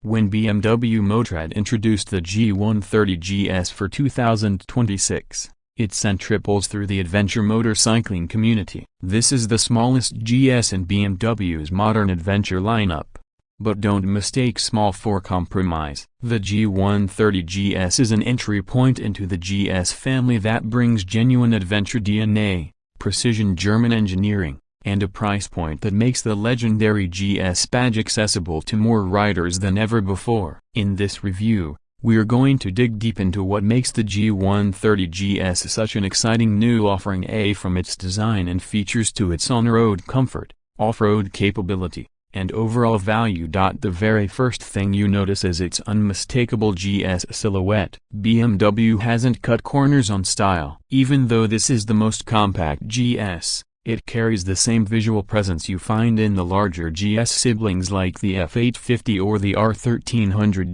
When BMW Motorrad introduced the G130 GS for 2026, it sent ripples through the adventure motorcycling community. This is the smallest GS in BMW's modern adventure lineup. But don't mistake small for compromise. The G130 GS is an entry point into the GS family that brings genuine adventure DNA, precision German engineering, and a price point that makes the legendary GS badge accessible to more riders than ever before. In this review, we're going to dig deep into what makes the G130 GS such an exciting new offering, from its design and features to its on-road comfort, off-road capability, and overall value. The very first thing you notice is its unmistakable GS silhouette. BMW hasn't cut corners on style. Even though this is the most compact GS, it carries the same visual presence you find in the larger GS siblings like the F850 or the R1300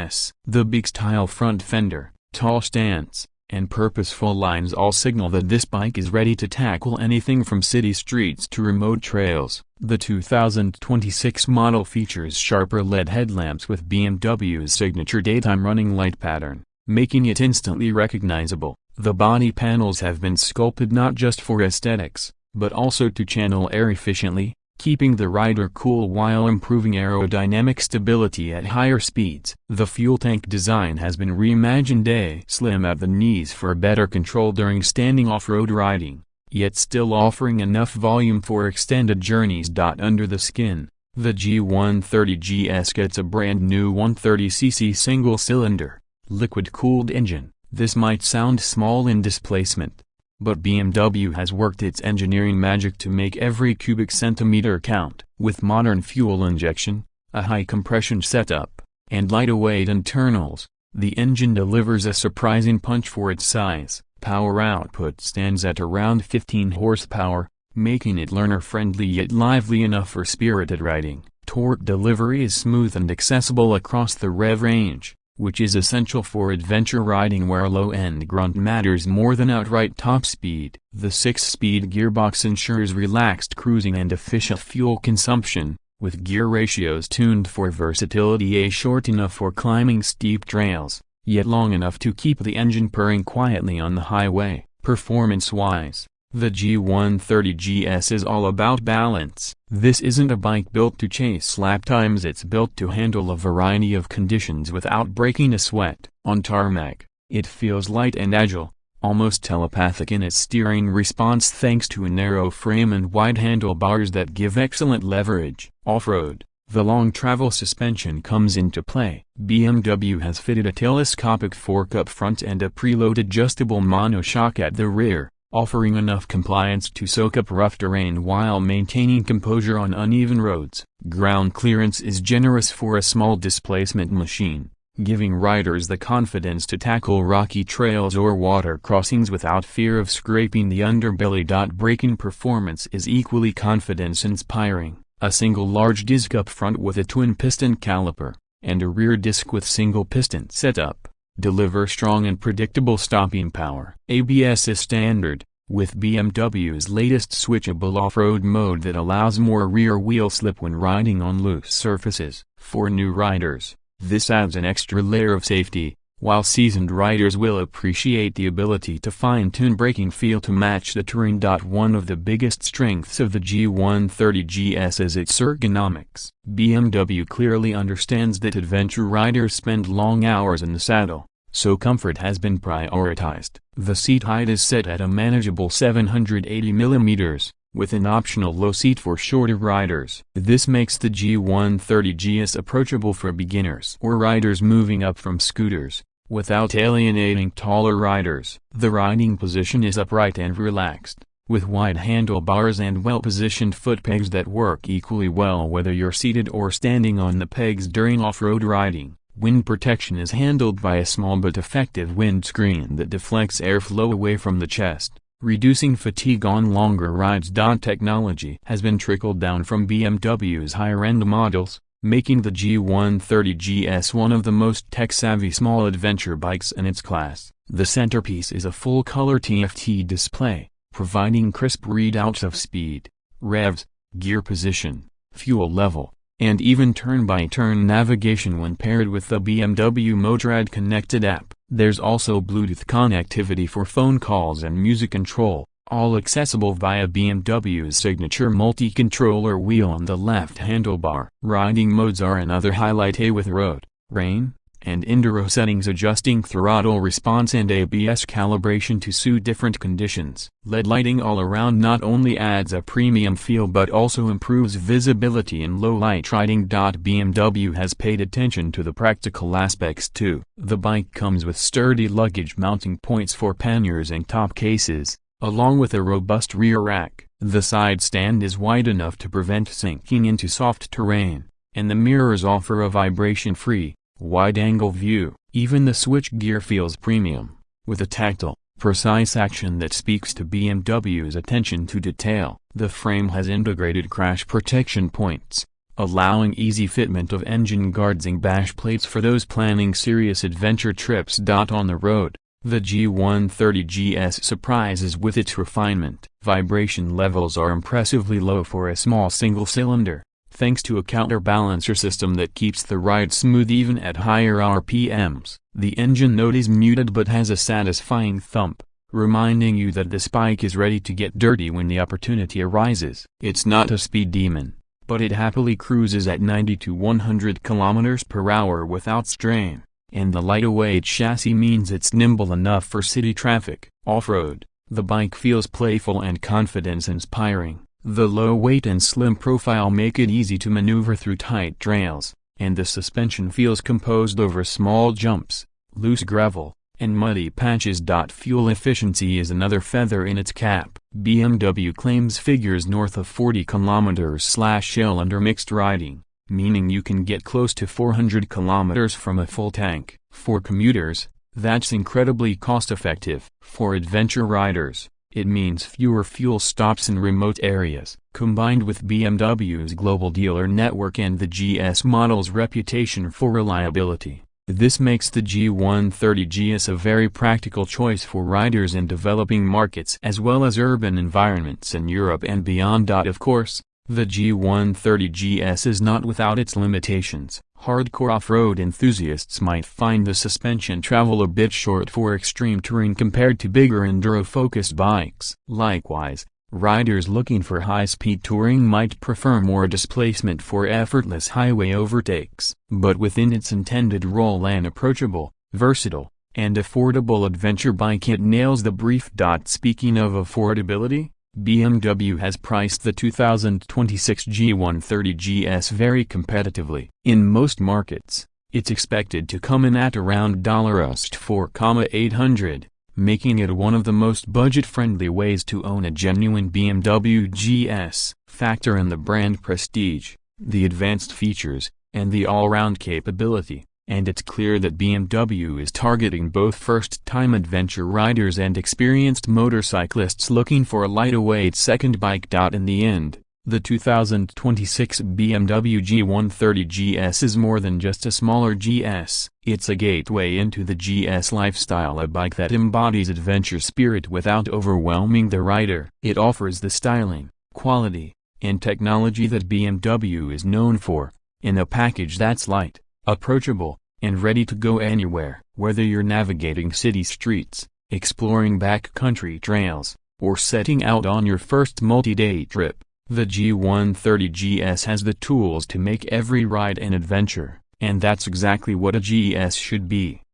GS. The big style front fender, tall stance, and purposeful lines all signal that this bike is ready to tackle anything from city streets to remote trails. The 2026 model features sharper LED headlamps with BMW's signature daytime running light pattern, making it instantly recognizable. The body panels have been sculpted not just for aesthetics, but also to channel air efficiently, keeping the rider cool while improving aerodynamic stability at higher speeds. The fuel tank design has been reimagined, slim at the knees for better control during standing off-road riding, yet still offering enough volume for extended journeys. Under the skin, the G130 GS gets a brand new 130cc single-cylinder, liquid-cooled engine. This might sound small in displacement, but BMW has worked its engineering magic to make every cubic centimeter count. With modern fuel injection, a high compression setup, and lighter-weight internals, the engine delivers a surprising punch for its size. Power output stands at around 15 horsepower, making it learner-friendly yet lively enough for spirited riding. Torque delivery is smooth and accessible across the rev range, which is essential for adventure riding where low-end grunt matters more than outright top speed. The 6-speed gearbox ensures relaxed cruising and efficient fuel consumption, with gear ratios tuned for versatility, short enough for climbing steep trails, yet long enough to keep the engine purring quietly on the highway. Performance-wise, the G130 GS is all about balance. This isn't a bike built to chase lap times, it's built to handle a variety of conditions without breaking a sweat. On tarmac, it feels light and agile, almost telepathic in its steering response thanks to a narrow frame and wide handlebars that give excellent leverage. Off-road, the long travel suspension comes into play. BMW has fitted a telescopic fork up front and a preload adjustable monoshock at the rear, offering enough compliance to soak up rough terrain while maintaining composure on uneven roads. Ground clearance is generous for a small displacement machine, giving riders the confidence to tackle rocky trails or water crossings without fear of scraping the underbelly. Braking performance is equally confidence-inspiring. A single large disc up front with a twin-piston caliper, and a rear disc with single-piston setup, deliver strong and predictable stopping power. ABS is standard, with BMW's latest switchable off-road mode that allows more rear wheel slip when riding on loose surfaces. For new riders, this adds an extra layer of safety, while seasoned riders will appreciate the ability to fine-tune braking feel to match the terrain. One of the biggest strengths of the G130 GS is its ergonomics. BMW clearly understands that adventure riders spend long hours in the saddle, so comfort has been prioritized. The seat height is set at a manageable 780 mm, with an optional low seat for shorter riders. This makes the G130 GS approachable for beginners or riders moving up from scooters, without alienating taller riders. The riding position is upright and relaxed, with wide handlebars and well-positioned foot pegs that work equally well whether you're seated or standing on the pegs during off-road riding. Wind protection is handled by a small but effective windscreen that deflects airflow away from the chest, reducing fatigue on longer rides. Technology has been trickled down from BMW's higher-end models, making the G130 GS one of the most tech-savvy small adventure bikes in its class. The centerpiece is a full-color TFT display, providing crisp readouts of speed, revs, gear position, fuel level, and even turn-by-turn navigation when paired with the BMW Motorrad connected app. There's also Bluetooth connectivity for phone calls and music control, all accessible via BMW's signature multi-controller wheel on the left handlebar. Riding modes are another highlight, with road, rain, and enduro settings adjusting throttle response and ABS calibration to suit different conditions. LED lighting all around not only adds a premium feel but also improves visibility in low light riding. BMW has paid attention to the practical aspects too. The bike comes with sturdy luggage mounting points for panniers and top cases, along with a robust rear rack. The side stand is wide enough to prevent sinking into soft terrain, and the mirrors offer a vibration-free, wide-angle view. Even the switchgear feels premium, with a tactile, precise action that speaks to BMW's attention to detail. The frame has integrated crash protection points, allowing easy fitment of engine guards and bash plates for those planning serious adventure trips. On the road, the G130 GS surprises with its refinement. Vibration levels are impressively low for a small single-cylinder, thanks to a counterbalancer system that keeps the ride smooth even at higher RPMs. The engine note is muted but has a satisfying thump, reminding you that this bike is ready to get dirty when the opportunity arises. It's not a speed demon, but it happily cruises at 90 to 100 km/h without strain, and the lightweight chassis means it's nimble enough for city traffic. Off-road, the bike feels playful and confidence-inspiring. The low weight and slim profile make it easy to maneuver through tight trails, and the suspension feels composed over small jumps, loose gravel, and muddy patches. Fuel efficiency is another feather in its cap. BMW claims figures north of 40 km/h under mixed riding, meaning you can get close to 400 km from a full tank. For commuters, that's incredibly cost-effective. For adventure riders, it means fewer fuel stops in remote areas. Combined with BMW's global dealer network and the GS model's reputation for reliability, this makes the G130 GS a very practical choice for riders in developing markets as well as urban environments in Europe and beyond. Of course, the G130 GS is not without its limitations. Hardcore off-road enthusiasts might find the suspension travel a bit short for extreme terrain compared to bigger enduro-focused bikes. Likewise, riders looking for high-speed touring might prefer more displacement for effortless highway overtakes. But within its intended role, an approachable, versatile, and affordable adventure bike, it nails the brief. Speaking of affordability, BMW has priced the 2026 G130 GS very competitively. In most markets, it's expected to come in at around $4,800, making it one of the most budget-friendly ways to own a genuine BMW GS. Factor in the brand prestige, the advanced features, and the all-round capability, and it's clear that BMW is targeting both first-time adventure riders and experienced motorcyclists looking for a lightweight second bike. In the end, the 2026 BMW G130 GS is more than just a smaller GS. It's a gateway into the GS lifestyle, a bike that embodies adventure spirit without overwhelming the rider. It offers the styling, quality, and technology that BMW is known for, in a package that's light, approachable, and ready to go anywhere. Whether you're navigating city streets, exploring backcountry trails, or setting out on your first multi-day trip, the G130 GS has the tools to make every ride an adventure, and that's exactly what a GS should be.